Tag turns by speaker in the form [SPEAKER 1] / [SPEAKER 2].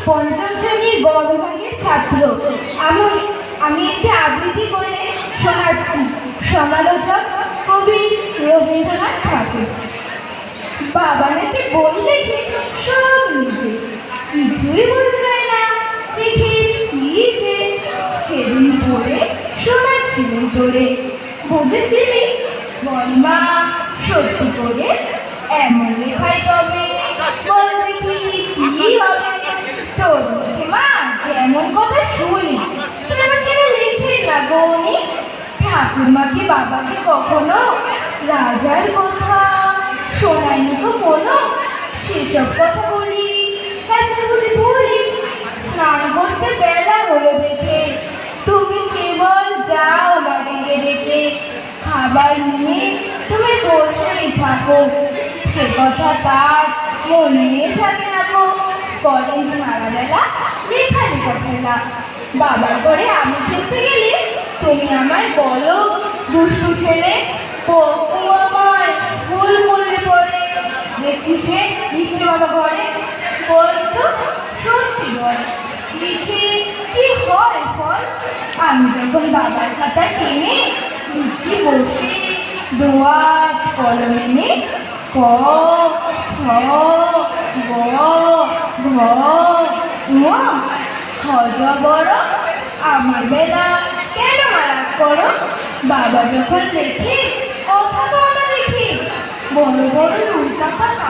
[SPEAKER 1] পঞ্চম শ্রেণীর গ বিভাগের ছাত্র। আমি আমি একটি আবৃত্তি করে শোনাচ্ছি। সমালোচক কবি রবীন্দ্রনাথ ঠাকুর। বাবা নাকি বই দেখে সব লিখে, কিছুই বুঝতে চায় না, দেখে কি যে সেদিন পড়ে শোনাচ্ছিলেন তোরে। বুঝেছিলি? বল মা, সত্যি করে এমন লেখাই তবে বল দেখি কি হবে। তোর মুখে মা যেমন কথা শুনি, তুই আমার কেন লিখে না গনি? ঠাকুরমাকে বাবাকে কখনো রাজার কথা শোনায়নি তো কোনো? সেসব কথা বলি, কাছে বলি ভুলি। স্নান করতে বেলা হলো দেখে তুমি কেবল যাও বাড়িতে রেখে। খাবার নিয়ে তুমি বসেই থাকো, সে কথা তার মনে থাকে না গো। করেন সারাবেলা লেখালেখা খেলা। বাবার পরে আমি খেলতে গেলে তুমি আমায় বলো দুষ্টু ছেলে। বকু আমায় ভুল করলে পরে, দেখছি সে লিখছে বাবা ঘরে। বলতো সত্যি বল, লিখে কি হয় ফল? আমি যখন বাবার খাতা টেনে লিখি বসে দোয়াত কলমে ক, খ, গ, ঘ, ঙ। হজ বড় আমার বেলা কেন মারাত করো? বাবা যখন লেখে কথা তো আমরা দেখি, বড় বড় উল্টা পাতা